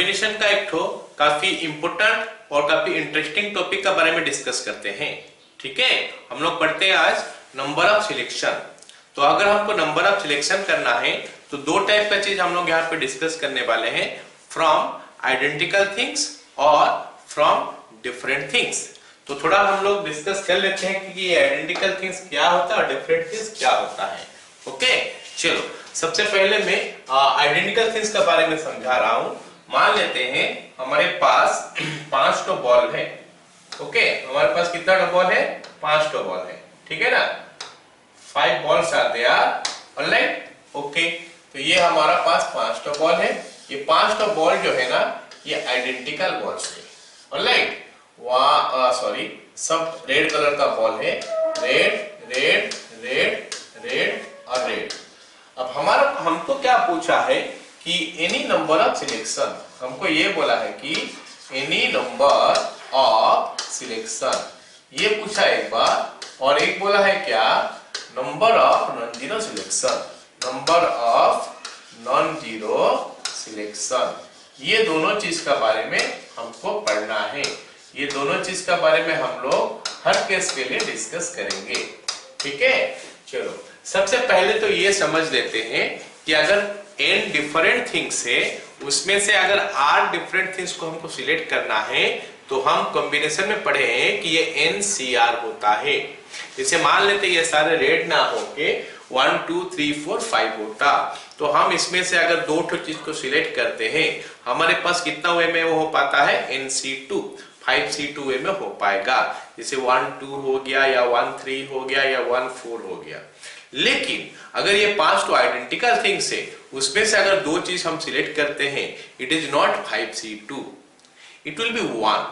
Combination का एक ठो काफी इंपोर्टेंट और काफी इंटरेस्टिंग टॉपिक का बारे में डिस्कस करते हैं। ठीक है, हम लोग पढ़ते हैं आज नंबर ऑफ सिलेक्शन। तो अगर हमको नंबर ऑफ सिलेक्शन करना है तो दो टाइप का चीज हम लोग यहाँ पे डिस्कस करने वाले हैं, फ्रॉम आइडेंटिकल थिंग्स और फ्रॉम डिफरेंट थिंग्स। तो थोड़ा हम लोग डिस्कस कर लेते हैं कि ये आइडेंटिकल थिंग्स क्या होता है और डिफरेंट थिंग्स क्या होता है। ओके, चलो सबसे पहले मैं आइडेंटिकल थिंग्स के बारे में समझा रहा हूं। मान लेते हैं हमारे पास 5 तो बॉल है। ओके, हमारे पास कितना तो बॉल है? 5 तो बॉल है। ठीक है ना, 5 balls are there, alright. Okay, तो ये हमारा पास 5 तो बॉल है। ये 5 तो बॉल जो है ना, ये आइडेंटिकल बॉल्स है, ऑलराइट। सॉरी, सब रेड कलर का बॉल है, रेड रेड रेड रेड और रेड। अब हमको क्या पूछा है कि एनी नंबर ऑफ सिलेक्शन, हमको ये बोला है कि एनी नंबर ऑफ सिलेक्शन, ये पूछा एक बार, और एक बोला है क्या, number of non zero selection, number of non zero selection. ये दोनों चीज का बारे में हमको पढ़ना है। ये दोनों चीज का बारे में हम लोग हर केस के लिए डिस्कस करेंगे। ठीक है, चलो सबसे पहले तो ये समझ लेते हैं कि अगर n डिफरेंट थिंग्स है, उसमें से अगर r डिफरेंट थिंग्स को हमको सिलेक्ट करना है तो हम कॉम्बिनेशन में पढ़े हैं कि ये NCR होता है। जैसे मान लेते ये सारे रेड ना होके 1 2 3 4 5 होता, तो हम इसमें से अगर दो चीज को सिलेक्ट करते हैं, हमारे पास कितना वे में वो हो पाता है? NC2, 5C2 वे में हो पाएगा। जैसे 1 2 हो गया, या 1 3 हो गया, या 1 4 हो गया। लेकिन अगर ये 5 तो आइडेंटिकल थिंग्स है, उसमें से अगर दो चीज हम सिलेक्ट करते हैं, it is not 5C2, it will be 1।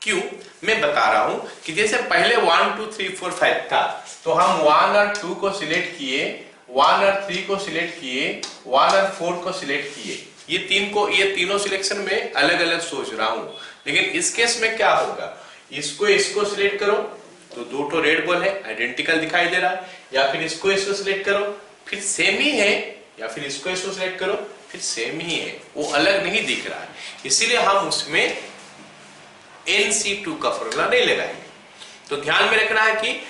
क्यों? मैं बता रहा हूं कि जैसे पहले 1 2 3 4 5 था, तो हम 1 और 2 को सिलेक्ट किए, 1 और 3 को सिलेक्ट किए, 1 और 4 को सिलेक्ट किए। ये तीनों सिलेक्शन में अलग अलग सोच रहा हूं। लेकिन इस केस में क्या होगा, इसको सिलेक्ट करो तो दो तो रेड बॉल है, आइडेंटिकल दिखाई दे रहा है, या फिर इसको सिलेक्ट करो फिर सेम ही है, या फिर इसको सिलेक्ट करो फिर सेम ही है, वो अलग नहीं दिख रहा है। इसीलिए हम उसमें NC2 का फॉर्मूला नहीं लगाएंगे। तो ध्यान में रखना है कि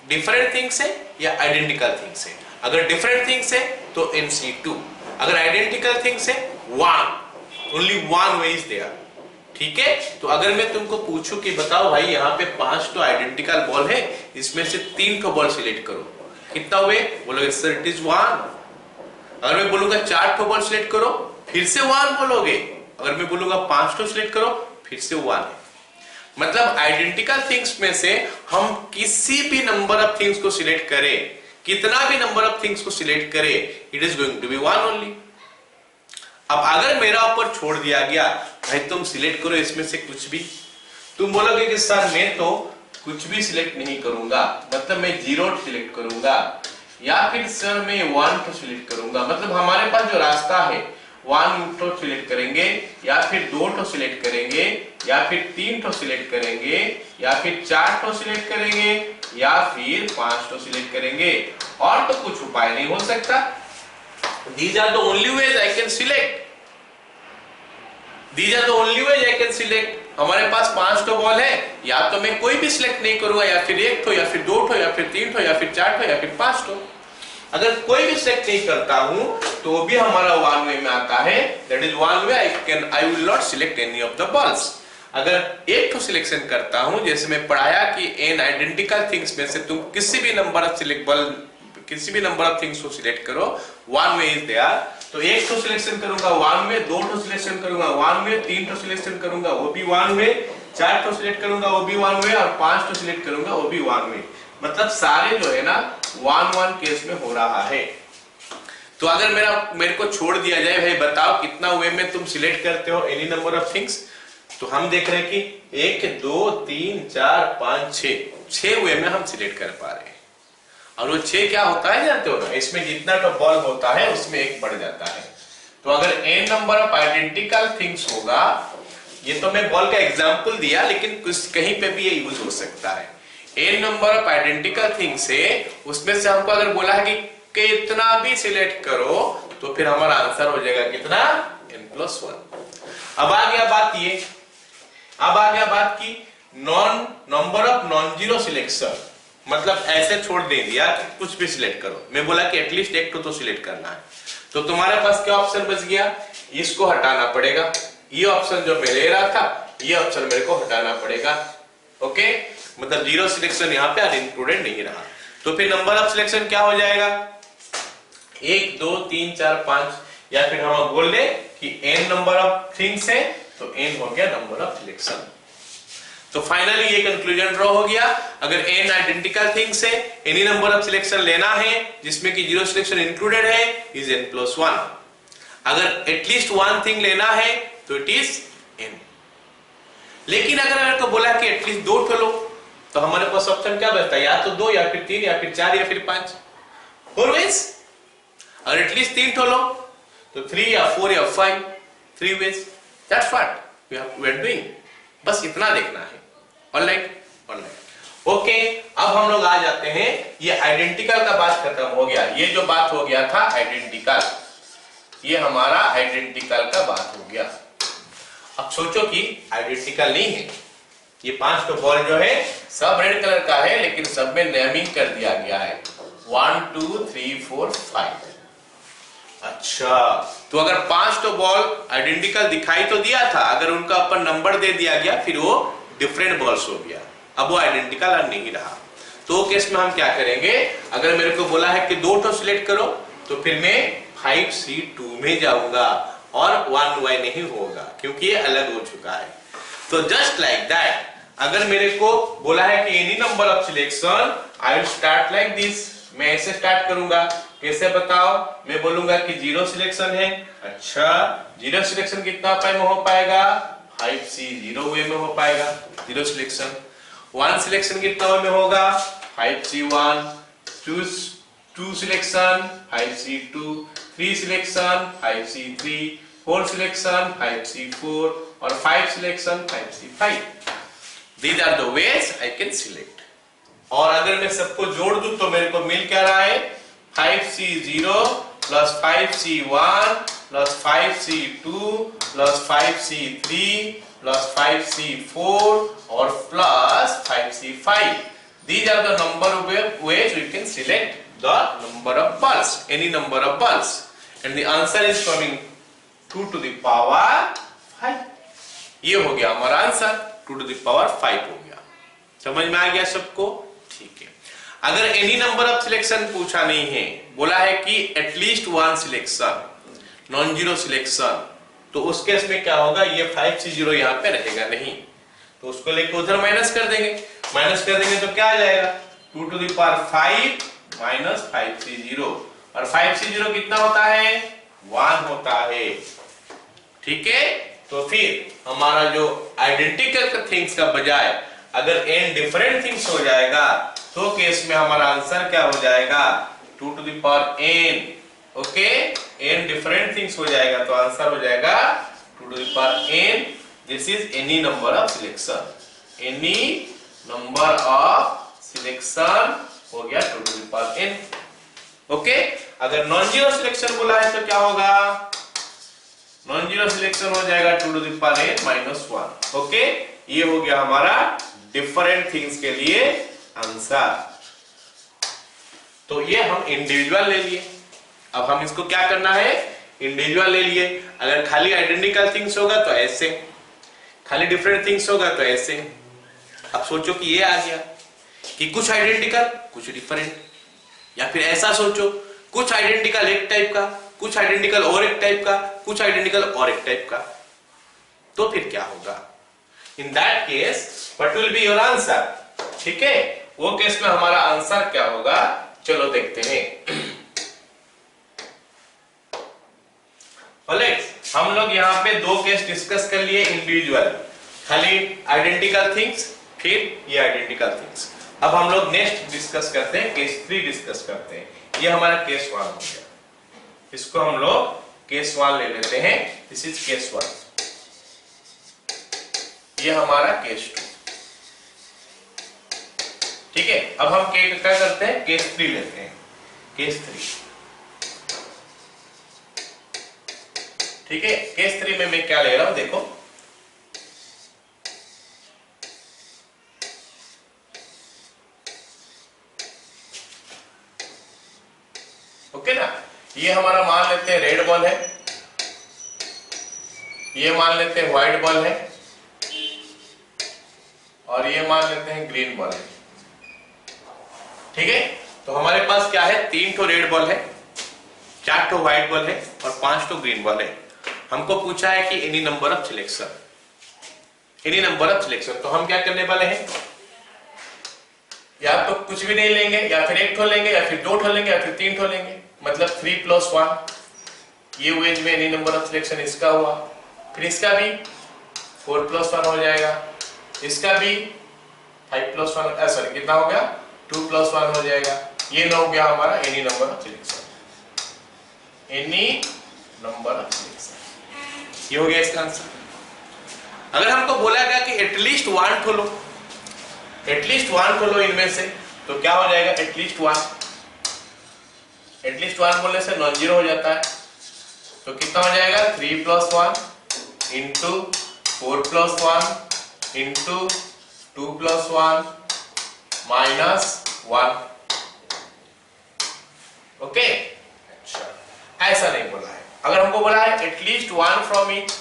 डिफरेंट थिंग्स है या आइडेंटिकल थिंग्स है। अगर डिफरेंट थिंग्स है तो NC2, अगर आइडेंटिकल थिंग्स है 1, ओनली 1 वे इज देयर। ठीक है, तो अगर मैं तुमको पूछूं कि बताओ भाई यहाँ पे 5 तो आइडेंटिकल बॉल है, इसमें से 3 को बॉल सिलेक्ट करो, कितना हुए? बोलोगे सर इट इज 1। अगर मैं बोलूंगा 4 को बॉल सिलेक्ट करो, फिर से 1 बोलोगे। अगर मैं बोलूंगा 5 को सिलेक्ट करो, फिर से 1 है। मतलब आइडेंटिकल थिंग्स में से हम किसी भी नंबर ऑफ थिंग्स को सिलेक्ट करें, कितना भी नंबर ऑफ थिंग्स को सिलेक्ट करें, it is going to be 1 only. अब अगर मेरा ऊपर छोड़ दिया गया, भाई तुम सिलेक्ट करो इसमें से कुछ भी, तुम बोलोगे कि सर मैं तो कुछ भी सिलेक्ट नहीं करूंगा, मतलब मैं 0 सिलेक्ट करूंगा, या फिर सर मैं 1 को सिलेक्ट करूंगा। मतलब हमारे पास जो रास्ता है, 1 तो सिलेक्ट करेंगे, या फिर 2 तो सिलेक्ट करेंगे, या फिर 3 तो सिलेक्ट करेंगे, या फिर 4 तो सिलेक्ट करेंगे, या फिर 5 तो सिलेक्ट करेंगे, और तो कुछ उपाय नहीं हो सकता। These are the only ways I can select. These are the only ways I can select. हमारे पास 5 तो बॉल है, या तो मैं कोई भी सिलेक्ट नहीं करूंगा, या फिर 1 तो, या फिर 2 तो, या फिर 3 तो, या फिर 4 तो, या फिर 5 तो। अगर कोई भी सिलेक्ट नहीं करता हूं तो भी हमारा 1 वे में आता है, that is 1 way I will not select any of the balls. अगर एक तो सिलेक्शन करता हूं, जैसे मैं पढ़ाया कि n आइडेंटिकल थिंग्स में से तुम किसी भी नंबर ऑफ थिंग्स को सिलेक्ट करो, 1 वे इज देयर। तो एक तो सिलेक्शन करूंगा 1 वे, 2 तो सिलेक्शन करूंगा 1 वे, 3 तो सिलेक्शन करूंगा वो भी 1 वे, 4 तो सिलेक्ट करूंगा वो भी 1 वे, और 5 तो सिलेक्ट करूंगा वो भी 1 वे। मतलब सारे जो है ना 1 केस में हो रहा है। तो अगर मेरे को छोड़ दिया जाए, भाई बताओ कितना वे में तुम सिलेक्ट करते हो एनी नंबर ऑफ थिंग्स, तो हम देख रहे हैं कि 1 2 3 4 5 6 वे में हम सिलेक्ट कर पा रहे हैं। और वो 6 क्या होता है जानते हो ना, इसमें जितना तो बॉल होता है उसमें 1 बढ़ जाता है। तो अगर n number of identical things होगा, ये तो मैं बॉल का एग्जांपल दिया, लेकिन कुछ कहीं पे भी ये यूज हो सकता है। n number of identical things है, उसमें से हमको अगर बोला है कि कितना भी सिलेक्ट करो, तो फिर हमारा आंसर हो जाएगा कितना? n+1। अब आ गया बात ये, अब आ गया बात की number of non zero selection, मतलब ऐसे छोड़ दे दिया कि कुछ भी सिलेक्ट करो, मैं बोला कि एटलीस्ट एक तो सिलेक्ट करना है, तो तुम्हारे पास क्या ऑप्शन बच गया, इसको हटाना पड़ेगा, ये ऑप्शन जो मैं ले रहा था ये ऑप्शन मेरे को हटाना पड़ेगा। ओके, मतलब जीरो सिलेक्शन यहाँ पे इंक्लूडेड नहीं रहा, तो फिर नंबर ऑफ सिलेक्शन क्या हो जाएगा, 1 2 3 4 5, या फिर हम बोल दे कि n नंबर ऑफ थिंग्स है तो n हो गया नंबर ऑफ सिलेक्शन। तो फाइनली ये कंक्लूजन ड्रॉ हो गया, अगर n आइडेंटिकल थिंग्स है, एनी नंबर ऑफ सिलेक्शन लेना है जिसमें कि जीरो सिलेक्शन इंक्लूडेड है इज n + 1, अगर एटलीस्ट वन थिंग लेना है तो इट इज n। लेकिन अगर मेरे को बोला कि एटलीस्ट 2 ठो लो, तो हमारे पास ऑप्शन क्या बचता है, या तो 2 या फिर 3 या फिर 4 या फिर 5, 4 वेज। अगर एटलीस्ट 3 ठो लो तो 3 या 4 या 5, 3 ways, that's what we are doing, बस इतना देखना है। Alright, alright, okay. अब हम लोग आ जाते हैं, ये आइडेंटिकल का बात खत्म हो गया, ये जो बात हो गया था आइडेंटिकल, ये हमारा आइडेंटिकल का बात हो गया। अब सोचो कि आइडेंटिकल नहीं है, ये 5 तो बॉल जो है सब रेड कलर का है, लेकिन सब में नेमिंग कर दिया गया है 1 2 3 4 5। अच्छा, तो अगर 5 तो बॉल आइडेंटिकल दिखाई तो दिया था, अगर उनका अपन नंबर दे दिया गया फिर वो डिफरेंट बॉल्स हो गया, अब वो आइडेंटिकल नहीं रहा। तो केस में हम क्या करेंगे, अगर मेरे को बोला है कि 2 तो सिलेक्ट करो, तो फिर मैं 5C2 में जाऊंगा और 1Y नहीं होगा क्योंकि ये अलग हो चुका है। तो जस्ट लाइक दैट, अगर मेरे को बोला है कि any number of selection I will start like this, मैं ऐसे स्टार्ट करूंगा, कैसे बताओ, मैं बोलूंगा कि जीरो सिलेक्शन है, अच्छा जीरो सिलेक्शन कितना पाई में हो पाएगा, 5C 0 वे में हो पाएगा जीरो सिलेक्शन। 1 सिलेक्शन कितना वे में होगा, 5C 1, 2 selection 5C 2, 3 selection 5C 3, 4 selection 5C 4 और 5 selection 5C 5। These are the ways I can select। और अगर मैं सबको जोड़ दूं तो मेरे को मिल क्या रहा है, 5C 0 plus 5C 1 plus 5C 2 plus 5C 3 plus 5C 4 और plus 5C 5। These are the number of ways we can select the number of balls, any number of balls, and the answer is coming 2 to the power 5। ये हो गया हमारा answer, 2 to the power 5 हो गया। समझ में आ गया सबको, ठीक है। अगर एनी नंबर ऑफ सिलेक्शन पूछा नहीं है, बोला है कि at least 1 selection, non zero selection, तो उस केस में क्या होगा, ये 5C 0 यहाँ पे रहेगा नहीं, तो उसको लेकर उधर माइनस कर देंगे, माइनस कर देंगे तो क्या आ जाएगा, 2 to the power 5 minus 5C 0, और 5C 0 कितना होता है, 1 होता है, ठीक है। तो फिर हमारा जो आइडेंटिकल थिंग्स का बजाय अगर n डिफरेंट थिंग्स हो जाएगा, तो केस में हमारा आंसर क्या हो जाएगा, 2 to the power n, okay, n different things हो जाएगा तो आंसर हो जाएगा 2 to the power n। This is any number of selection, any number of selection हो गया 2 to the power n, okay. अगर नॉन जीरो सिलेक्शन बोला है तो क्या होगा, नॉन जीरो सिलेक्शन हो जाएगा 2 to the power n minus 1, okay. ये हो गया हमारा डिफरेंट थिंग्स के लिए आंसर। तो ये हम इंडिविजुअल ले लिए, अब हम इसको क्या करना है, इंडिविजुअल ले लिए। अगर खाली आइडेंटिकल थिंग्स होगा तो ऐसे, खाली डिफरेंट थिंग्स होगा तो ऐसे। अब सोचो कि ये आ गया कि कुछ आइडेंटिकल कुछ डिफरेंट, या फिर ऐसा सोचो कुछ आइडेंटिकल एक टाइप का, कुछ आइडेंटिकल और एक टाइप का, कुछ आइडेंटिकल और एक टाइप का, तो फिर क्या होगा, in that case what will be your answer, ठीक है। वो केस में हमारा आंसर क्या होगा, चलो देखते हैं। ऑलराइट, हम लोग यहाँ पे 2 केस डिस्कस कर लिए इंडिविजुअल, खाली आइडेंटिकल थिंग्स, फिर ये आइडेंटिकल थिंग्स। अब हम लोग नेक्स्ट डिस्कस करते हैं, केस 3 डिस्कस करते हैं। ये हमारा केस 1 हो गया, इसको हम लोग केस 1 ले लेते हैं, दिस इज केस 1। ये हमारा केस 2, ठीक है। अब हम क्या करते हैं, केस 3 लेते हैं, केस 3, ठीक है, केस 3 में मैं क्या ले रहा हूं देखो, ओके ना। ये हमारा मान लेते हैं रेड बॉल है, ये मान लेते हैं व्हाइट बॉल है, और ये मान लेते हैं ग्रीन बॉल है। ठीक है, तो हमारे पास क्या है, 3 ठो रेड बॉल है, 4 ठो व्हाइट बॉल है और 5 ठो ग्रीन बॉल है। हमको पूछा है कि any number of selection, any number of selection. तो हम क्या करने वाले हैं, या तो कुछ भी नहीं लेंगे, या फिर 1 ठो लेंगे, या फिर 2 ठो लेंगे, या फिर 3 ठो लेंगे, मतलब 3 + 1। ये वेज में एनी नंबर ऑफ सिलेक्शन इसका हुआ, फिर इसका भी 4 + 1 हो जाएगा, इसका भी 5 + 1, सॉरी कितना हो गया, 2 + 1 हो जाएगा। ये ना हो गया हमारा any number of selection, any number of selection, ये हो गया इसका आंसर। अगर हमको बोला गया कि एटलीस्ट 1 ठो लो, एटलीस्ट 1 ठो लो इनमें से, तो क्या हो जाएगा, एटलीस्ट 1, एटलीस्ट 1 बोलने से नॉन जीरो हो जाता है, तो कितना हो जाएगा, 3 + 1 इंटू 4 + 1 इंटू 2 + 1 -1। ओके, अच्छा, ऐसा नहीं बोला है। अगर हमको बोला है at least 1 from each,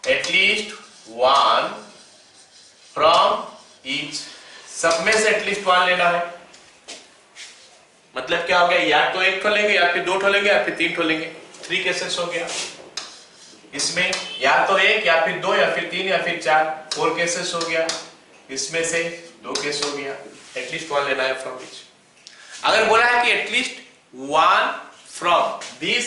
at least 1 from each, सब में से एटलीस्ट 1 लेना है, मतलब क्या हो गया, या तो 1 ठो लेंगे, या फिर 2 ठो लेंगे, या फिर 3 ठो लेंगे। 3 केसेस हो गया इसमें, या तो 1, या फिर 2, या फिर 3, या फिर 4, 4 केसेस हो गया, इसमें से 2 केस हो गया, एटलीस्ट 1 लेना है फ्रॉम ईच। अगर बोला है कि at least 1 from this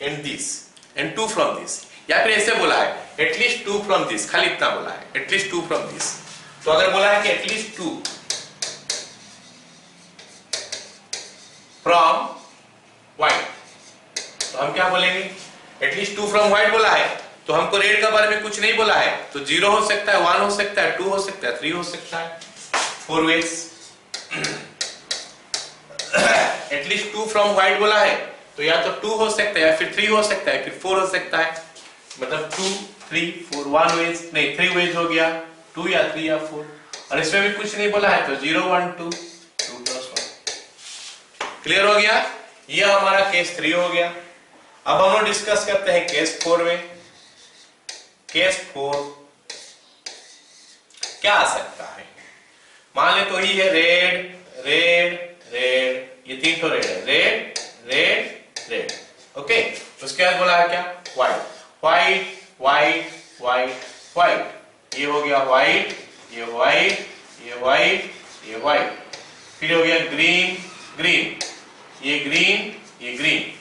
and 2 from this, या फिर ऐसे बोला है एटलीस्ट 2 फ्रॉम दिस, खाली इतना बोला है, एटलीस्ट 2 फ्रॉम दिस। तो अगर बोला है कि एटलीस्ट 2 फ्रॉम व्हाइट, तो हम क्या बोलेंगे, एटलीस्ट 2 फ्रॉम व्हाइट बोला है, तो हमको रेड का बारे में कुछ नहीं बोला है, तो 0 हो सकता है, 1 हो सकता है, 2 हो सकता है, 3 हो सकता है, 4 वेज। एटलीस्ट 2 फ्रॉम व्हाइट बोला है, तो या तो 2 हो सकता है, या फिर 3 हो सकता है, फिर 4 हो सकता है, मतलब 2 3 4, 1 वेज नहीं, 3 वेज हो गया, 2 या 3 या 4, और इसमें भी कुछ नहीं बोला है, तो 0 1 2 2 + 1। क्लियर हो गया, ये हमारा केस 3 हो गया। अब हम लोग डिस्कस करते हैं केस 4 में। केस 4 क्या आ सकता है, मान ले तो ही है रेड रेड रेड, ये 3 ठो रेड है, रेड रेड रेड, ओके। उसके बाद बोला है क्या, white white white white white, ये हो गया व्हाइट, ये व्हाइट, ये व्हाइट, ये व्हाइट, फिर हो गया ग्रीन ग्रीन, ये ग्रीन, ये ग्रीन,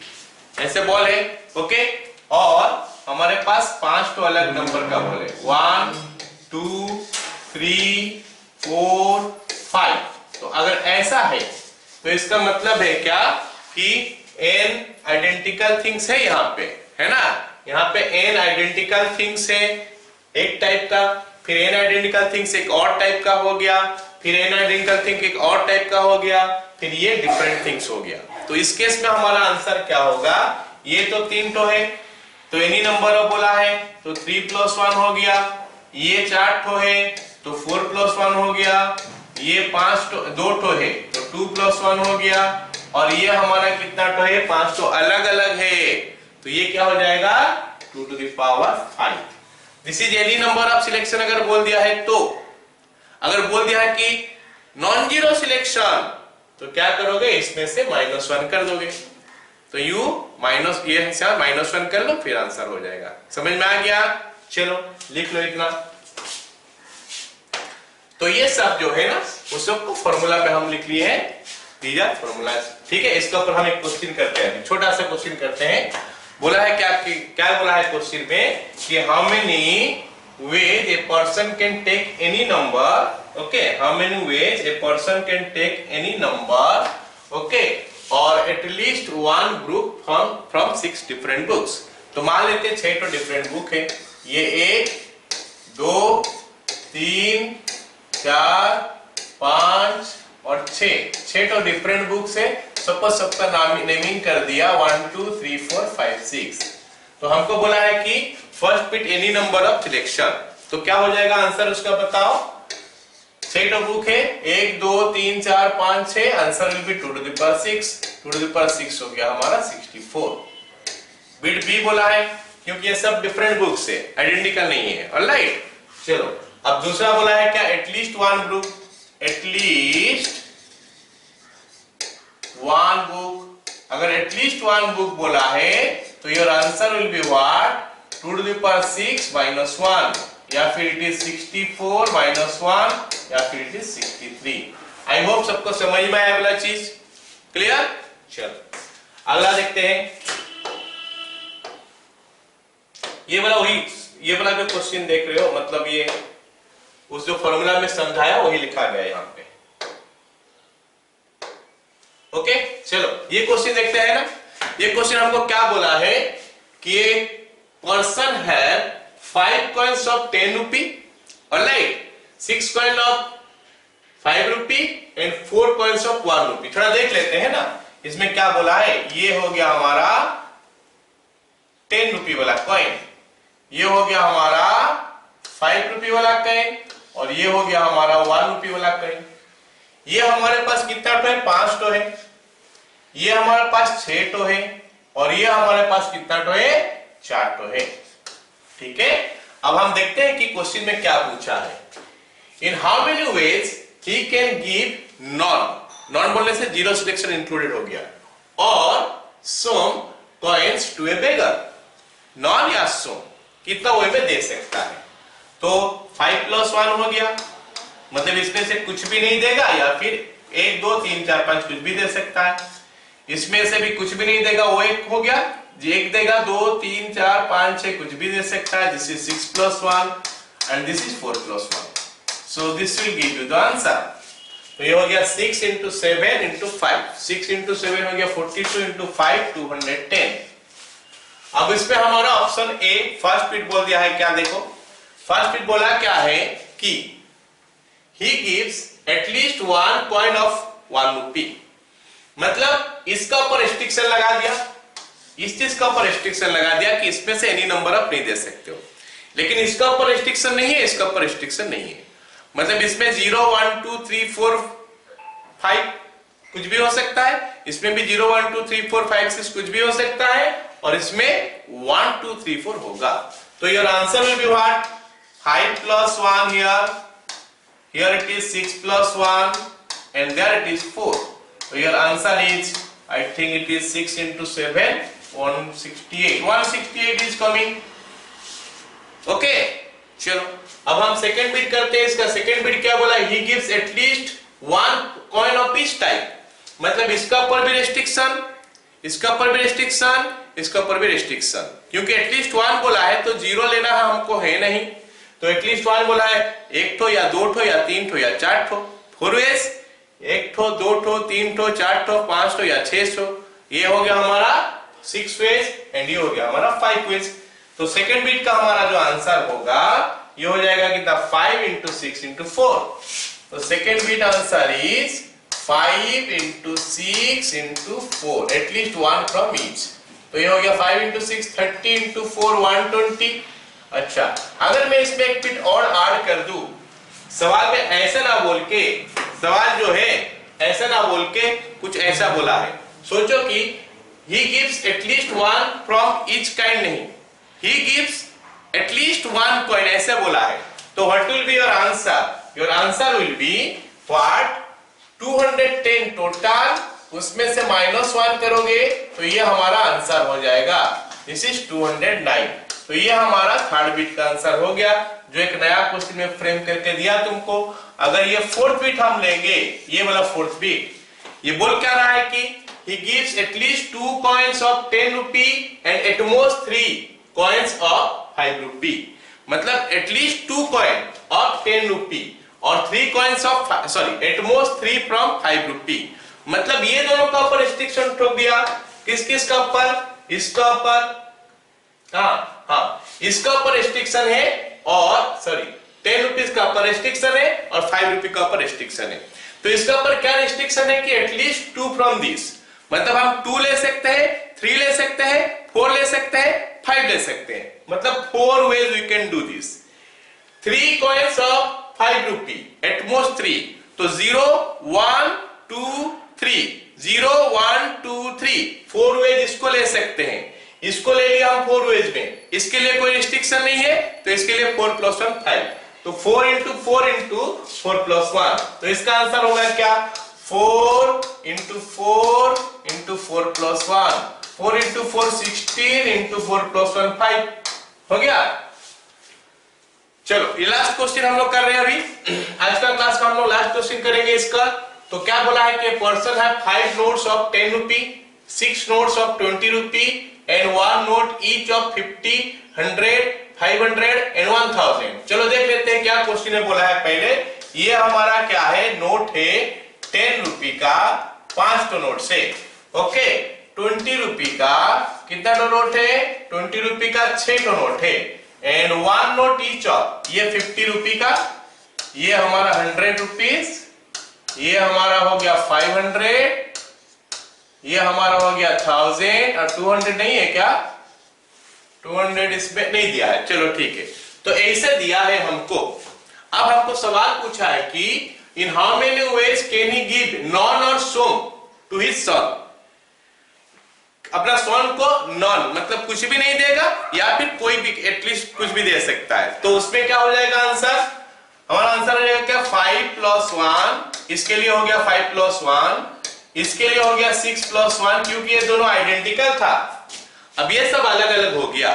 ऐसे बॉल है, ओके। और हमारे पास 5 तो अलग नंबर का बॉल है, 1 2 3 4 5। तो अगर ऐसा है तो इसका मतलब है क्या कि n आइडेंटिकल थिंग्स है यहाँ पे, है ना, यहाँ पे n आइडेंटिकल थिंग्स है एक टाइप का, फिर n आइडेंटिकल थिंग्स एक और टाइप का हो गया, फिर n आइडेंटिकल थिंग एक और टाइप का हो गया, फिर ये डिफरेंट थिंग्स हो गया। तो इस केस में हमारा आंसर क्या होगा, ये तो 3 ठो है, तो एनी नंबर ऑफ बोला है, तो 3 + 1 हो गया, ये 4 ठो है, तो 4 + 1 हो गया, ये 2 ठो है, तो 2 + 1 हो गया, और ये हमारा कितना ठो है, 5 ठो अलग अलग है, तो ये क्या हो जाएगा, 2⁵ this is any number of selection. अगर बोल दिया है तो, अगर बोल दिया है कि नॉन जीरो सिलेक्शन, तो क्या करोगे, इसमें से -1 कर दोगे, तो यू माइनस ये -1 कर लो, फिर आंसर हो जाएगा। समझ में आ गया, चलो लिख लो इतना। तो ये सब जो है ना, उस सबको फॉर्मूला पे हम लिख लिए हैं, दीज आर फॉर्मूलाज, ठीक है। इसके ऊपर हम एक क्वेश्चन करते हैं, छोटा सा क्वेश्चन करते हैं। बोला है क्या बोला है क्वेश्चन में कि how many ways a person can take any number, okay, how many ways a person can take any number, okay, और at least 1 group from 6 different books. तो मान लेते हैं 6 तो डिफरेंट बुक है, ये 1 2 3 4 5 और 6 तो डिफरेंट बुक्स है। सपोज सबका नेमिंग कर दिया 1 2 3 4 5 6, तो हमको बोला है कि first bit any number of selection, तो क्या हो जाएगा आंसर उसका बताओ। सेट ऑफ बुक है 1 2 3 4 5 6, answer will be 2 to the power 6, 2 to the power 6 हो गया हमारा 64। बिट बी बोला है क्योंकि ये सब डिफरेंट बुक्स है, आइडेंटिकल नहीं है। ऑलराइट, चलो अब दूसरा बोला है क्या, at least one book, at least one book. अगर एटलीस्ट वन बुक बोला है तो your answer will be what, 2 to the power 6 minus 1, या फिर इट इज 64 माइनस 1, या फिर इट इज 63। आई होप सबको समझ में आया वाला चीज, क्लियर। चलो अगला देखते हैं। ये वाला जो क्वेश्चन देख रहे हो, मतलब ये उस जो फॉर्मूला में समझाया वही लिखा गया है यहाँ पे। ओके, चलो ये क्वेश्चन देखते हैं ना। ये क्वेश्चन हमको क्या बोला है कि एक पर्सन है 5 coins of 10 rupee, alright, 6 coin of 5 rupee and 4 coins of 1 rupee। थोड़ा देख लेते हैं ना, इसमें क्या बोला है। ये हो गया हमारा 10 रुपये वाला कॉइन, ये हो गया हमारा 5 रुपये वाला कॉइन, और ये हो गया हमारा 1 रुपये वाला कॉइन। ये हमारे पास कितना टो है, 5 टो है। ये हमारे पास 6 टो है, और ये हमारे पास कितना टो है, 4 टो है। ठीक है, अब हम देखते हैं कि क्वेश्चन में क्या पूछा है। In how many ways he can give none बोलने से जीरो सिलेक्शन इंक्लूडेड हो गया, और some coins to a beggar. None या सम कितना वे में दे सकता है। तो 5 + 1 हो गया, मतलब इसमें से कुछ भी नहीं देगा, या फिर 1 2 3 4 5 कुछ भी दे सकता है। इसमें से भी कुछ भी नहीं देगा, वो एक हो गया। एक देगा 2 3 4 5 6 कुछ भी दे सकता है। This is 6 + 1 and this is 4 + 1, so this will give you the answer. तो ये हो गया 6 × 7 × 5, 6 × 7 हो गया 42 × 5 210। अब इसमें हमारा ऑप्शन ए फर्स्ट बिट बोल दिया है क्या, देखो फर्स्ट बिट बोला क्या है कि he gives at least 1 coin of 1 rupee, मतलब इसका ऊपर रिस्ट्रिक्शन लगा दिया, इस चीज का ऊपर रिस्ट्रिक्शन लगा दिया कि इसमें से एनी नंबर आप नहीं दे सकते हो। लेकिन इसका ऊपर रिस्ट्रिक्शन नहीं है, इसका ऊपर रिस्ट्रिक्शन नहीं है, मतलब इसमें 0 1 2 3 4 5 कुछ भी हो सकता है। इसमें भी 0 1 2 3 4 5 6 कुछ भी हो सकता है, और इसमें 1 2 3 4 होगा। तो your answer will be what, 5 + 1 here it is 6 + 1 and there it is 4. So your answer is, I think it is 6 × 7 168, 168 is coming. Okay, चलो अब हम सेकेंड बिट करते हैं। इसका सेकेंड बिट क्या बोला, he gives at least 1 coin of each type, मतलब इसका ऊपर भी रेस्ट्रिक्शन, इसका ऊपर भी रेस्ट्रिक्शन, इसका ऊपर भी रेस्ट्रिक्शन, क्योंकि एटलीस्ट 1 बोला है तो 0 लेना है हमको है नहीं। तो एटलीस्ट 1 बोला है 1 ठो या 2 ठो या 3 ठो या 4 ठो, 4 वेज, 1 ठो 2 ठो 3 ठो 4 ठो 5 ठो या 6 ठो। ये हो गया हमारा 6 वेज एंड ये हो गया हमारा 5 वेज। तो सेकंड बिट का हमारा जो आंसर होगा ये हो जाएगा कितना, 5 × 6 × 4। तो second bit answer is 5 × 6 × 4, at least 1 from each. तो ये हो गया 5 × 6 30 × 4 120। अच्छा, अगर मैं इसमें एक बिट और ऐड कर दूं, सवाल में ऐसा ना बोल के, सवाल जो है ऐसा ना बोल के कुछ ऐसा बोला है। सोचो कि he gives at least 1 from each kind, नहीं, he gives at least 1 coin ऐसे बोला है। तो what will be your answer? Your answer will be what, 210 total, उसमें से -1 करोगे तो ये हमारा आंसर हो जाएगा, दिस इज 209। तो ये हमारा थर्ड बिट का आंसर हो गया, जो एक नया क्वेश्चन में फ्रेम करके दिया तुमको। अगर ये फोर्थ बिट हम लेंगे, ये वाला फोर्थ बिट, ये बोल क्या रहा है कि he gives at least 2 coins of 10 rupee and at most 3 coins of 5 rupee, मतलब at least 2 coin of 10 rupee और 3 coins of at most 3 from 5 rupee, मतलब ये दोनों का ऊपर रिस्ट्रिक्शन ठोक दिया। किस किस का ऊपर, इसका ऊपर, हाँ इसका ऊपर रिस्ट्रिक्शन है, और 10 रुपीज का ऊपर रिस्ट्रिक्शन है और 5 रुपए का ऊपर रिस्ट्रिक्शन है। तो इसका ऊपर क्या रिस्ट्रिक्शन है कि एटलीस्ट 2 फ्रॉम दिस, मतलब हम 2 ले सकते हैं, 3 ले सकते हैं, 4 ले सकते हैं, 5 ले सकते हैं, मतलब 4 ways we can do this. 3 coins of 5 rupee, at most 3. तो 0 1 2 3, 0 1 2 3, 4 ways इसको ले सकते हैं. इसको ले लिया हम 4 ways में, इसके लिए कोई रिस्ट्रिक्शन नहीं है, तो इसके लिए 4 + 1 5. तो 4 × 4 × 4 + 1, तो इसका आंसर होगा क्या? 4 × 4 × 4 + 1. 4 × 4 16 × 4 + 1 5. हो गया. चलो ये लास्ट क्वेश्चन हम लोग कर रहे हैं अभी. आज का क्लास का हम लोग लास्ट क्वेश्चन करेंगे इसका. तो क्या बोला है कि पर्सन है 5 notes of 10 rupee, 6 notes of 20 rupee and 1 note each of 50, 100, 500 and 1000. चलो देख लेते हैं क्या क्वेश्चन है. बोला है पहले ये हमारा क्या है, नोट है 10 रुपी का 5 तो नोट से. ओके, 20 रुपी का कितना नोट है? 20 रुपी का 6 तो नोट है एंड 1 नोट ईच ऑफ, ये 50 रुपी का, ये हमारा 100 रुपीज, ये हमारा हो गया 500, ये हमारा हो गया 1000 और 200 नहीं है क्या? 200 इसमें नहीं दिया है. चलो ठीक है, तो ऐसे दिया है हमको. अब हमको सवाल पूछा है कि इन how many veg can he give non और सम टू हिज सन. अपना सन को नॉन मतलब कुछ भी नहीं देगा या फिर कोई भी एटलीस्ट कुछ भी दे सकता है. तो उसमें क्या हो जाएगा आंसर? हमारा आंसर हो जाएगा क्या? 5 + 1, इसके लिए हो गया 5 + 1, इसके लिए हो गया 6 + 1, क्योंकि ये दोनों आइडेंटिकल था. अब ये सब अलग अलग हो गया,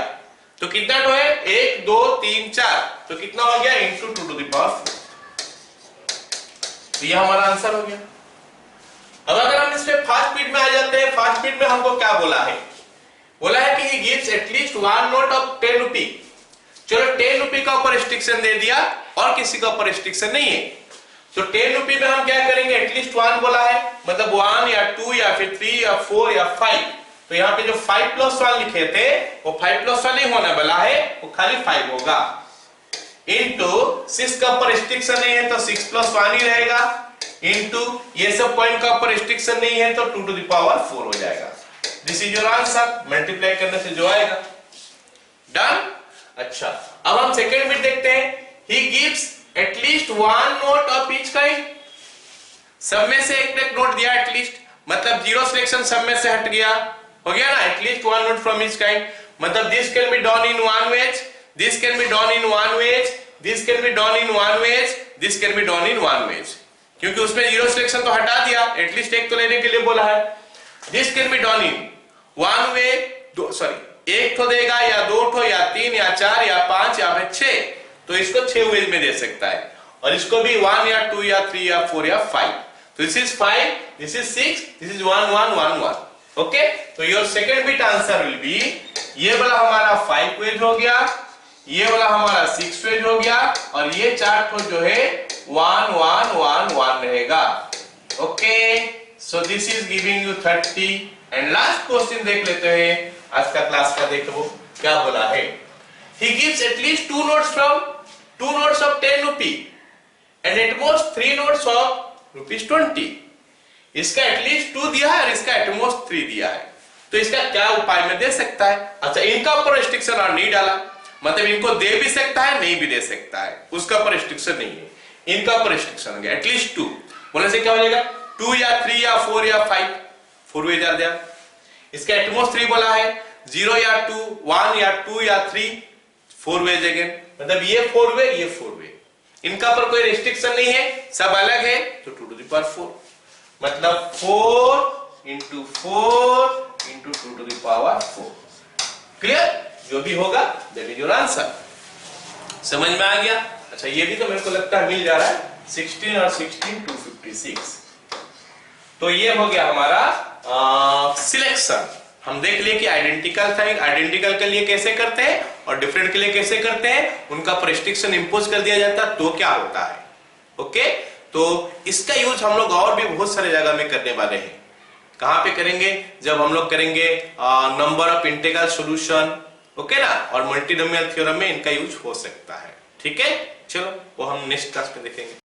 तो कितना तो है? 1 2 3 4, तो कितना हो गया? × 2⁴. तो ये हमारा आंसर हो गया. अब अगर हम इसमें फास्ट स्पीड में आ जाते हैं, फास्ट स्पीड में हमको क्या बोला है? बोला है कि he gives at least 1 note of 10 रुपी. चलो 10 रुपी का ऊपर रिस्ट्रिक्शन दे दिया और किसी का ऊपर रिस्ट्रिक्शन नहीं है. तो 10 रुपी में हम क्या करेंगे? एटलीस्ट 1 बोला है, मतलब 1 या 2 या फिर 3 या 4 या 5. तो यहाँ पे जो 5 + 1 लिखे थे वो 5 + 1 नहीं होने वाला है, वो खाली 5 होगा. इनटू 6 का ऊपर रिस्ट्रिक्शन नहीं है तो 6 + 1 ही रहेगा. इनटू ये सब पॉइंट का ऊपर रिस्ट्रिक्शन नहीं है तो 2⁴ हो जाएगा. This is your answer. Multiply करने से जो आएगा. डन. अच्छा, अब हम सेकंड बिट देखते हैं. He gives at least 1 note of each kind. सब में से एक नोट दिया एटलीस्ट, मतलब 0 सिलेक्शन सब में से हट गया. हो गया ना? At least 1 note from each kind, मतलब this can be done in 1 ways, this can be done in 1 ways, this can be done in 1 ways, this can be done in 1 ways. क्योंकि उसमें 0 सिलेक्शन तो हटा दिया, एटलीस्ट एक तो लेने के लिए बोला है. This can be done in 1 वे, एक तो देगा या 2 ठो या 3 या 4 या 5 या फिर 6, तो इसको 6 वेज में दे सकता है. और इसको भी 1 या 2 या 3 या 4 या 5. तो this is 5, this is 6, this is 1 1 1 1. Okay, तो your second bit answer will be, ये वाला हमारा 5 वेज हो गया, ये वाला हमारा 6 वेज हो गया और ये 4 ठो जो है 1 1 1 1 रहेगा. Okay, so this is giving you 30. And last question देख लेते हैं आज का क्लास का. देखो क्या बोला है. He gives at least 2 notes from 2 notes of 10 rupee and at most 3 notes of ₹20. इसका एटलीस्ट 2 दिया है और इसका एट मोस्ट 3 दिया है. तो इसका क्या उपाय में दे सकता है? अच्छा, इनका ऊपर रिस्ट्रिक्शन और नहीं डाला, मतलब इनको दे भी सकता है नहीं भी दे सकता है, उसका ऊपर रिस्ट्रिक्शन नहीं है. इनका ऊपर रिस्ट्रिक्शन हो गया एटलीस्ट 2. बोलने से क्या हो जाएगा? 2 या 3 या 4 या 5, 4 वेज आ गया. इसका एटमोस्ट 3 बोला है, 0 या 2, 1 या 2 या 3, 4 वेज अगेन, मतलब ये 4 वे, ये 4 वे. इनका पर कोई रिस्ट्रिक्शन नहीं है, सब अलग है, तो 2⁴, मतलब 4 × 4 × 2⁴. क्लियर? जो भी होगा दैट इज योर आंसर. समझ में आ गया? अच्छा, ये भी तो मेरे को लगता है मिल जा रहा है. 16 और 16 256. तो ये हो गया हमारा सिलेक्शन. हम देख लिए कि आइडेंटिकल था, आइडेंटिकल के लिए कैसे करते हैं और डिफरेंट के लिए कैसे करते हैं, उनका रिस्ट्रिक्शन इंपोज कर दिया जाता है तो क्या होता है. ओके, तो इसका यूज हम लोग और भी बहुत सारे जगह में करने वाले हैं. कहां पे करेंगे? जब हम लोग करेंगे number of integral solution, okay ना, और मल्टीनोमियल थ्योरम में इनका यूज हो सकता है. ठीक है, चलो वो हम नेक्स्ट क्लास में देखेंगे.